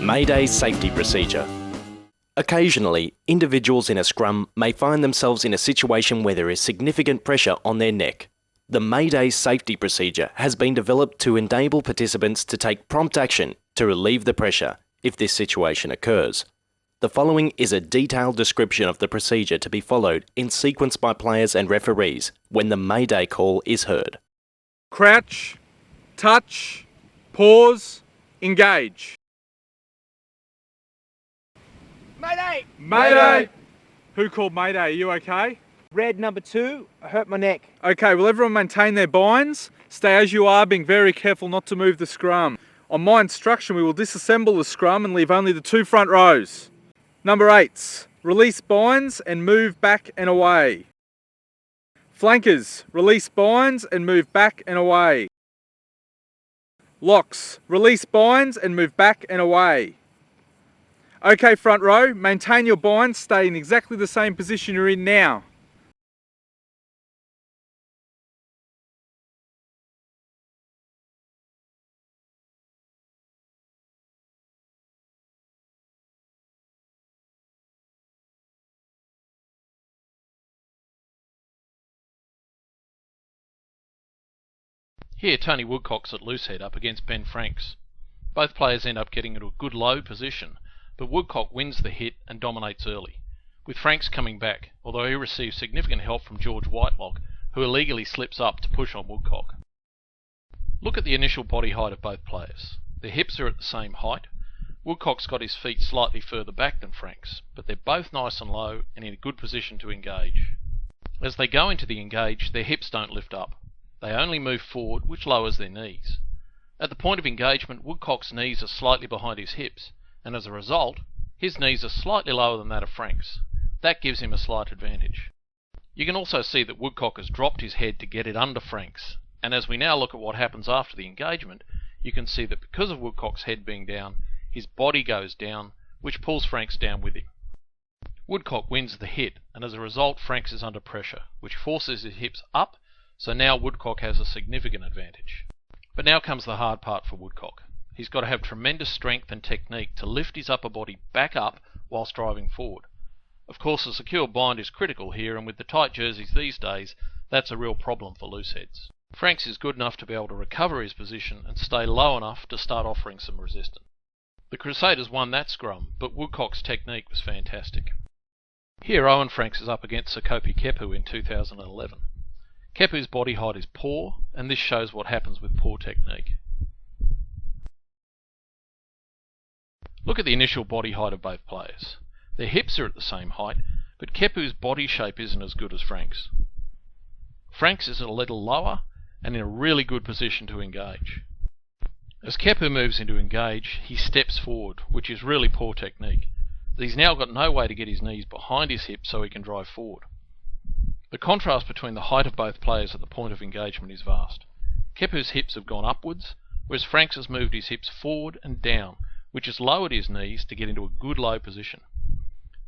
Mayday Safety Procedure. Occasionally, individuals in a scrum may find themselves in a situation where there is significant pressure on their neck. The Mayday Safety Procedure has been developed to enable participants to take prompt action to relieve the pressure if this situation occurs. The following is a detailed description of the procedure to be followed in sequence by players and referees when the Mayday call is heard. Crouch, touch, pause, engage. Mayday! Mayday! Who called Mayday? Are you okay? Red number 2, I hurt my neck. Okay, will everyone maintain their binds? Stay as you are, being very careful not to move the scrum. On my instruction, we will disassemble the scrum and leave only the 2 front rows. Number 8s, release binds and move back and away. Flankers, release binds and move back and away. Locks, release binds and move back and away. Okay, front row, maintain your binds, stay in exactly the same position you're in now. Here, Tony Woodcock's at loosehead up against Ben Franks. Both players end up getting into a good low position, but Woodcock wins the hit and dominates early, with Franks coming back, although he receives significant help from George Whitelock, who illegally slips up to push on Woodcock. Look at the initial body height of both players. Their hips are at the same height. Woodcock's got his feet slightly further back than Franks, but they're both nice and low and in a good position to engage. As they go into the engage, their hips don't lift up. They only move forward, which lowers their knees. At the point of engagement, Woodcock's knees are slightly behind his hips, and as a result, his knees are slightly lower than that of Franks. That gives him a slight advantage. You can also see that Woodcock has dropped his head to get it under Franks, and as we now look at what happens after the engagement, you can see that because of Woodcock's head being down, his body goes down, which pulls Franks down with him. Woodcock wins the hit, and as a result, Franks is under pressure, which forces his hips up, so now Woodcock has a significant advantage. But now comes the hard part for Woodcock. He's got to have tremendous strength and technique to lift his upper body back up whilst driving forward. Of course, a secure bind is critical here, and with the tight jerseys these days, that's a real problem for looseheads. Franks is good enough to be able to recover his position and stay low enough to start offering some resistance. The Crusaders won that scrum, but Woodcock's technique was fantastic. Here Owen Franks is up against Sekope Kepu in 2011. Kepu's body height is poor, and this shows what happens with poor technique. Look at the initial body height of both players. Their hips are at the same height, but Kepu's body shape isn't as good as Franks. Franks is a little lower and in a really good position to engage. As Kepu moves into engage, he steps forward, which is really poor technique. He's now got no way to get his knees behind his hips so he can drive forward. The contrast between the height of both players at the point of engagement is vast. Kepu's hips have gone upwards, whereas Franks has moved his hips forward and down, which has lowered his knees to get into a good low position.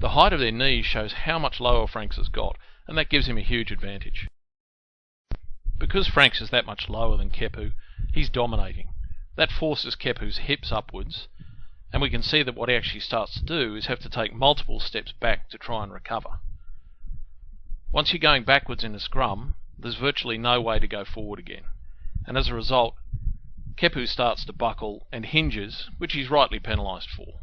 The height of their knees shows how much lower Franks has got, and that gives him a huge advantage. Because Franks is that much lower than Kepu, he's dominating. That forces Kepu's hips upwards, and we can see that what he actually starts to do is have to take multiple steps back to try and recover. Once you're going backwards in a scrum, there's virtually no way to go forward again, and as a result, Kepu starts to buckle and hinges, which he's rightly penalised for.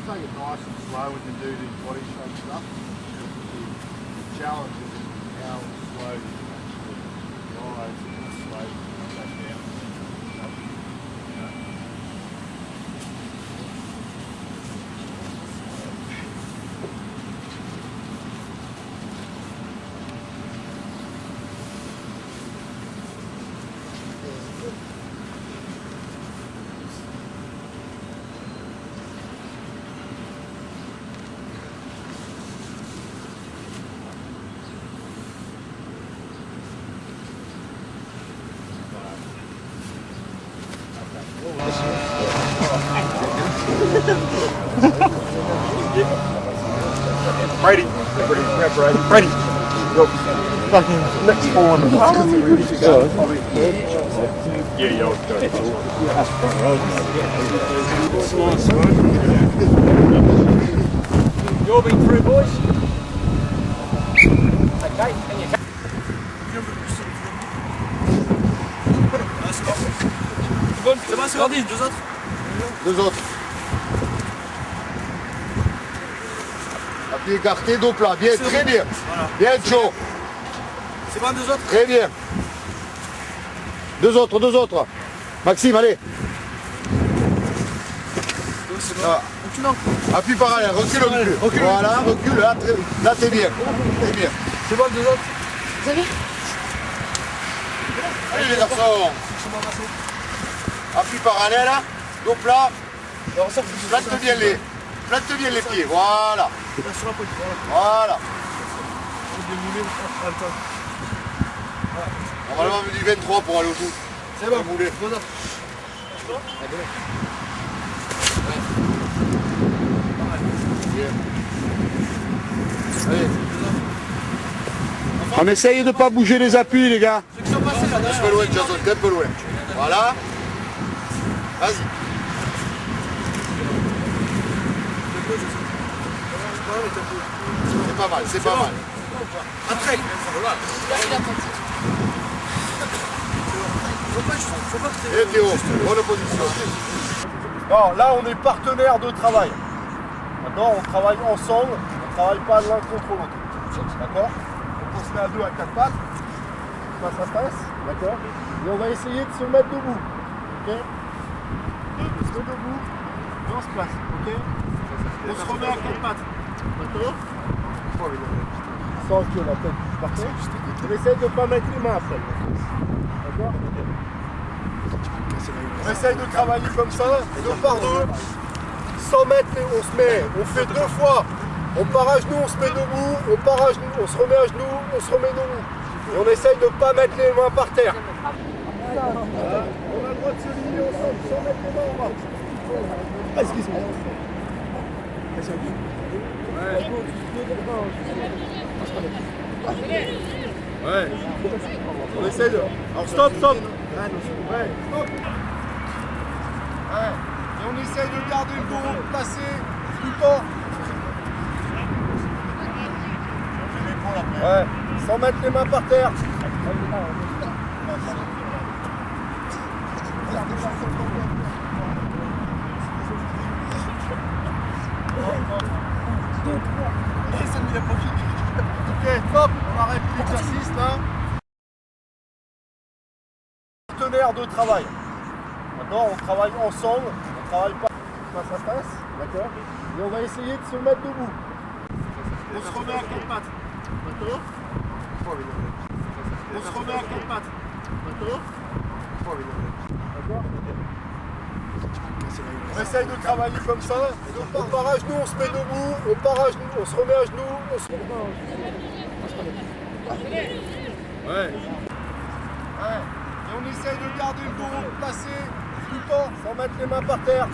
take it nice and slow when you do the body shape stuff. The challenge is how slow you can actually rise and slow back down. Brady. Grab Brady. Brady. Go. Fucking next spawn. Yeah, yo. That's front row. You're being through, boys. Okay, and you C'est bon, c'est parti, deux autres. Deux autres. Appui écarté, dos plat. Bien, très bien. Voilà. Bien, chaud. C'est bon, deux autres. Très bien. Deux autres. Maxime, allez. C'est bon. Ah. Reculons. Appuie par arrière, recule un peu. Recule. Voilà, recule. Là, t'es bien. T'es bien. C'est bon, deux autres. Allez, les garçons. Appuie par arrière, là. Dos plat. Plate bien les pieds. Voilà. Sur la pointe. Voilà. On va mouler. Normalement, on dit 23 pour aller au bout. C'est bon. Mouler. Deux autres. Allez. On essaye de ne pas bouger les appuis, les gars. Ceux qui sont passés là, Un peu loin, Jason, un peu loin. Voilà. Vas-y. C'est pas mal. Après. Et Théo, bonne position. Non, là on est partenaires de travail. D'accord, on travaille ensemble, on ne travaille pas l'un contre l'autre. D'accord? Donc on se met à deux à quatre pattes, face à face, d'accord? Et on va essayer de se mettre debout. Ok? On se met debout et on se place. Ok? On se remet à quatre pattes. D'accord? Sans que la tête bouge partout. On essaye de ne pas mettre les mains après. D'accord? On essaye de travailler comme ça, deux par deux, 100 mètres, on fait deux fois. On part à genoux, on se met debout, on part à genoux, on se remet à genoux, on se remet debout. Et on essaye de ne pas mettre les mains par terre. On a le droit de se lier ensemble, sans mettre les mains en bas. Excuse-moi. Ouais. On essaye de... Alors stop. Ouais, stop. Ouais. Et on essaye de garder le dos placé tout le temps. Ouais. Sans mettre les mains par terre. Ok, stop. On arrête l'exercice là. Partenaires de travail. D'accord, on travaille ensemble, on travaille pas face à face, d'accord? Et on va essayer de se mettre debout. On se remet à quatre pattes, d'accord? On se remet à quatre pattes, d'accord? D'accord? On essaye de travailler comme ça, on part à genoux, on se met debout, on part à genoux, on se remet à genoux, on se remet à genoux. Ouais. Ouais. Et on essaye de garder le dos placé tout le temps, sans mettre les mains par terre.